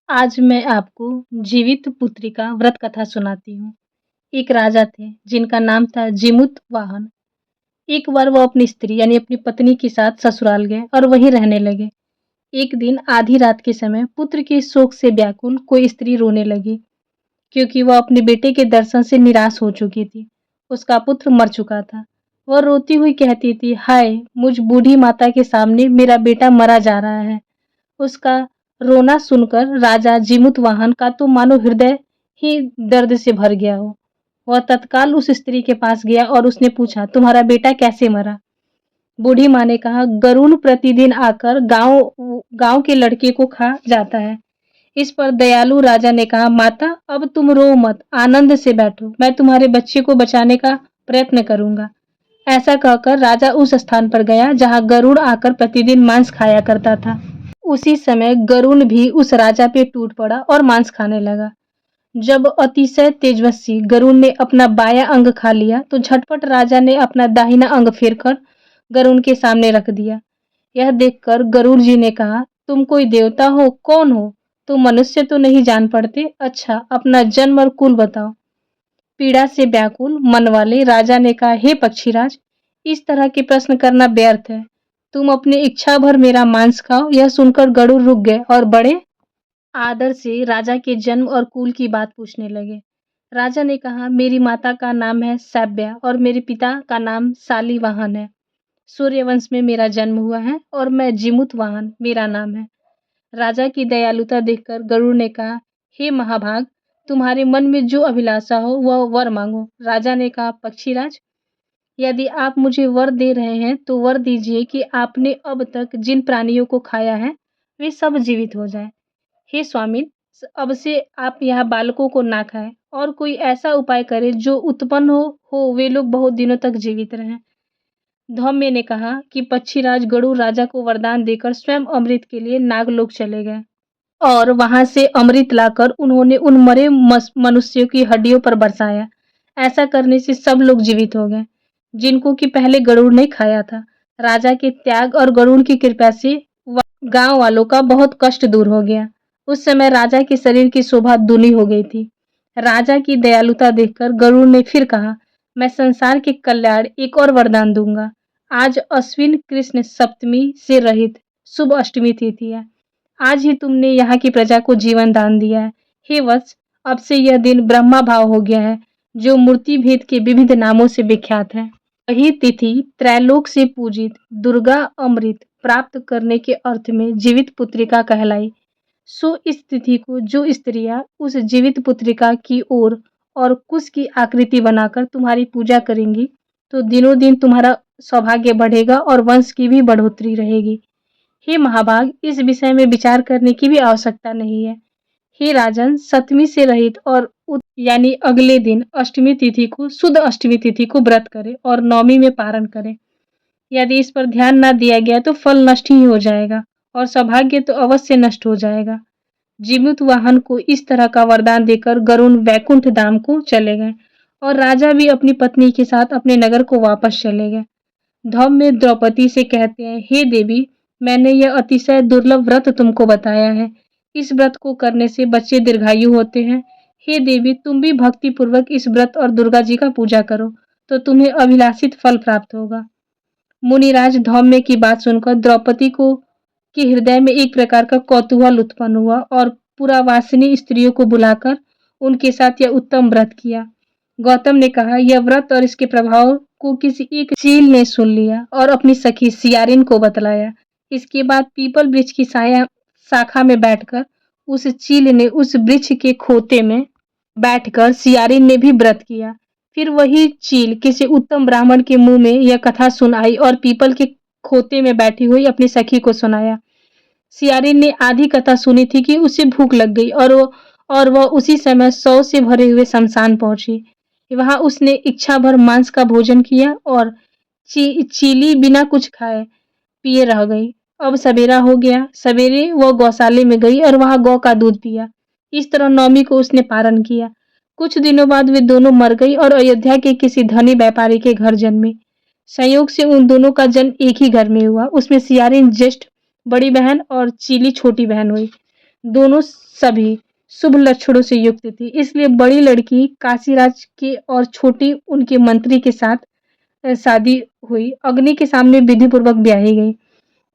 आज मैं आपको जीवित पुत्री का व्रत कथा सुनाती हूँ। एक राजा थे जिनका नाम था जीमूत वाहन। एक बार वो अपनी स्त्री यानी अपनी पत्नी के साथ ससुराल गए और वहीं रहने लगे। एक दिन आधी रात के समय पुत्र के शोक से व्याकुल कोई स्त्री रोने लगी, क्योंकि वह अपने बेटे के दर्शन से निराश हो चुकी थी। उसका पुत्र मर चुका था। वह रोती हुई कहती थी, हाय, मुझ बूढ़ी माता के सामने मेरा बेटा मरा जा रहा है। उसका रोना सुनकर राजा जीमूतवाहन का तो मानो हृदय ही दर्द से भर गया हो। वह तत्काल उस स्त्री के पास गया और उसने पूछा, तुम्हारा बेटा कैसे मरा? बूढ़ी माँ ने कहा, गरुण प्रतिदिन आकर गांव गांव के लड़के को खा जाता है। इस पर दयालु राजा ने कहा, माता, अब तुम रो मत, आनंद से बैठो, मैं तुम्हारे बच्चे को बचाने का प्रयत्न करूंगा। ऐसा कहकर राजा उस स्थान पर गया जहां गरुड़ आकर प्रतिदिन मांस खाया करता था। उसी समय गरुण भी उस राजा पे टूट पड़ा और मांस खाने लगा। जब अतिशय तेजस्वी गरुण ने अपना बायां अंग खा लिया तो झटपट राजा ने अपना दाहिना अंग फेरकर गरुण के सामने रख दिया। यह देखकर गरुड़ जी ने कहा, तुम कोई देवता हो? कौन हो? तुम मनुष्य तो नहीं जान पड़ते। अच्छा, अपना जन्म और कुल बताओ। पीड़ा से व्याकुल मन वाले राजा ने कहा, हे पक्षीराज, इस तरह के प्रश्न करना व्यर्थ है। तुम अपनी इच्छा भर मेरा मांस खाओ। यह सुनकर गरुड़ रुक गए और बड़े आदर से राजा के जन्म और कुल की बात पूछने लगे। राजा ने कहा, मेरी माता का नाम है सैब्या और मेरे पिता का नाम शालीवाहन है। सूर्यवंश में मेरा जन्म हुआ है और मैं जीमूतवाहन मेरा नाम है। राजा की दयालुता देखकर गरुड़ ने कहा, हे महाभाग, तुम्हारे मन में जो अभिलाषा हो वह वर मांगो। राजा ने कहा, पक्षीराज, यदि आप मुझे वर दे रहे हैं तो वर दीजिए कि आपने अब तक जिन प्राणियों को खाया है वे सब जीवित हो जाएं। हे स्वामी, अब से आप यह बालकों को ना खाएं और कोई ऐसा उपाय करें जो उत्पन्न हो वे लोग बहुत दिनों तक जीवित रहें। धौम्य ने कहा कि पक्षीराज गरुड़ राजा को वरदान देकर स्वयं अमृत के लिए नागलोक चले गए और वहां से अमृत लाकर उन्होंने उन मरे मनुष्यों की हड्डियों पर बरसाया। ऐसा करने से सब लोग जीवित हो गए जिनको कि पहले गरुड़ ने खाया था। राजा के त्याग और गरुड़ की कृपा से गांव वालों का बहुत कष्ट दूर हो गया। उस समय राजा के शरीर की शोभा दूनी हो गई थी। राजा की दयालुता देखकर गरुड़ ने फिर कहा, मैं संसार के कल्याण एक और वरदान दूंगा। आज अश्विन कृष्ण सप्तमी से रहित शुभ अष्टमी तिथि है। आज ही तुमने यहाँ की प्रजा को जीवन दान दिया है। हे वत्स, अब से यह दिन ब्रह्मा भाव हो गया है, जो मूर्ति भेद के विविध नामों से विख्यात है। वही तिथि त्रैलोक से पूजित दुर्गा अमृत प्राप्त करने के अर्थ में जीवित पुत्रिका कहलाई। सो इस तिथि को जो स्त्रियां उस जीवित पुत्रिका की ओर और कुश की आकृति बनाकर तुम्हारी पूजा करेंगी तो दिनों दिन तुम्हारा सौभाग्य बढ़ेगा और वंश की भी बढ़ोतरी रहेगी। हे महाभाग, इस विषय में विचार करने की भी आवश्यकता नहीं है। हे राजन, सप्तमी से रहित और यानी अगले दिन अष्टमी तिथि को शुद्ध अष्टमी तिथि को व्रत करें और नवमी में पारण करें। यदि इस पर ध्यान न दिया गया तो फल नष्ट ही हो जाएगा और सौभाग्य तो अवश्य नष्ट हो जाएगा। जीमूतवाहन को इस तरह का वरदान देकर गरुड़ वैकुंठ धाम को चले गए और राजा भी अपनी पत्नी के साथ अपने नगर को वापस चले गए। धौम्य द्रौपदी से कहते हैं, हे देवी, मैंने यह अतिशय दुर्लभ व्रत तुमको बताया है। इस व्रत को करने से बच्चे दीर्घायु होते हैं। हे देवी, तुम भी भक्ति पूर्वक इस व्रत और दुर्गा जी का पूजा करो तो तुम्हें अभिलाषित फल प्राप्त होगा। मुनिराज धौम्य की बात सुनकर द्रौपदी को के हृदय में एक प्रकार का कौतूहल उत्पन्न हुआ और पुरावासिनी स्त्रियों को बुलाकर उनके साथ यह उत्तम व्रत किया। गौतम ने कहा, यह व्रत और इसके प्रभाव को किसी एक चील ने सुन लिया और अपनी सखी सियारिन को बतलाया। इसके बाद पीपल वृक्ष की शाखा में बैठकर उस चील ने उस वृक्ष के खोते में बैठकर सियारिन ने भी व्रत किया। फिर वही चील किसी उत्तम ब्राह्मण के मुंह में यह कथा सुनाई और पीपल के खोते में बैठी हुई अपनी सखी को सुनाया। सियारिन ने आधी कथा सुनी थी कि उसे भूख लग गई और वह उसी समय 100 से भरे हुए शमशान पहुंची। वहां उसने इच्छा भर मांस का भोजन किया और चीली बिना कुछ खाए पिए रह गई। अब सवेरा हो गया। सवेरे वह गौशाले में गई और वहां गौ का दूध पिया। इस तरह नवमी को उसने पारण किया। कुछ दिनों बाद वे दोनों मर गई और अयोध्या के किसी धनी व्यापारी के घर जन्मी। संयोग से उन दोनों का जन्म एक ही घर में हुआ। उसमें सियारिन ज्येष्ठ बड़ी बहन और चीली छोटी बहन हुई। दोनों सभी शुभ लक्षणों से युक्त थी, इसलिए बड़ी लड़की काशीराज के और छोटी उनके मंत्री के साथ शादी हुई। अग्नि के सामने विधि पूर्वक ब्याही गई।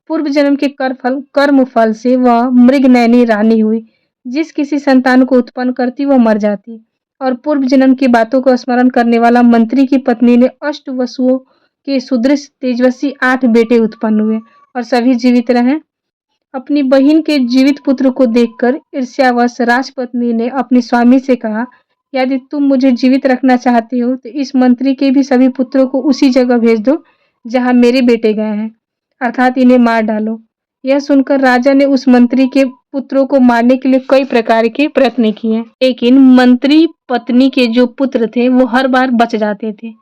पूर्व जन्म के कर्म फल से वह मृगनयनी रानी हुई। जिस किसी संतान को उत्पन्न करती वह मर जाती, और पूर्व जन्म की बातों को स्मरण करने वाला मंत्री की पत्नी ने अष्ट वसुओं के सुदृढ़ तेजस्वी 8 बेटे उत्पन्न हुए और सभी जीवित रहे। अपनी बहन के जीवित पुत्र को देखकर ईर्ष्यावश राजपत्नी ने अपने स्वामी से कहा, यदि तुम मुझे जीवित रखना चाहते हो तो इस मंत्री के भी सभी पुत्रों को उसी जगह भेज दो जहां मेरे बेटे गए हैं, अर्थात इन्हें मार डालो। यह सुनकर राजा ने उस मंत्री के पुत्रों को मारने के लिए कई प्रकार के प्रयत्न किए, लेकिन मंत्री पत्नी के जो पुत्र थे वो हर बार बच जाते थे।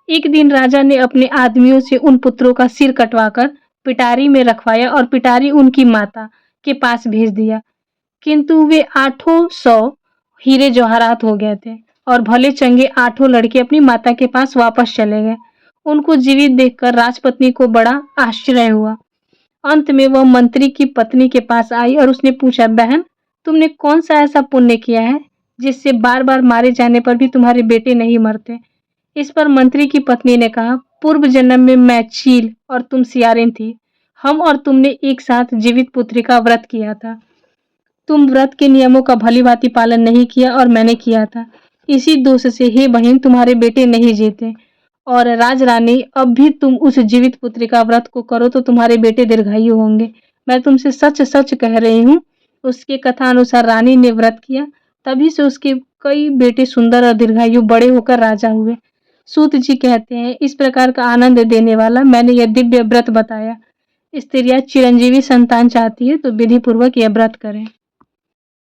एक दिन राजा ने अपने आदमियों से उन पुत्रों का सिर कटवाकर पिटारी में रखवाया और पिटारी उनकी माता के पास भेज दिया, किंतु वे 800 हीरे जवाहरात हो गए थे और भले चंगे 8 लड़के अपनी माता के पास वापस चले गए। उनको जीवित देखकर राजपत्नी को बड़ा आश्चर्य हुआ। अंत में वह मंत्री की पत्नी के पास आई और उसने पूछा, बहन, तुमने कौन सा ऐसा पुण्य किया है जिससे बार बार मारे जाने पर भी तुम्हारे बेटे नहीं मरते? इस पर मंत्री की पत्नी ने कहा, पूर्व जन्म में मैं चील और तुम सियारिन थी। हम और तुमने एक साथ जीवित पुत्री का व्रत किया था। तुम व्रत के नियमों का भली-भांति पालन नहीं किया और मैंने किया था। इसी दोष से हे बहन तुम्हारे बेटे नहीं जीते, और राजरानी अब भी तुम उस जीवित पुत्री का व्रत को करो तो तुम्हारे बेटे दीर्घायु होंगे। मैं तुमसे सच सच कह रही हूँ। उसके कथा अनुसार रानी ने व्रत किया, तभी से उसके कई बेटे सुंदर और दीर्घायु बड़े होकर राजा हुए। सूत जी कहते हैं, इस प्रकार का आनंद देने वाला मैंने यह दिव्य व्रत बताया। स्त्रियां चिरंजीवी संतान चाहती है तो विधि पूर्वक यह व्रत करें।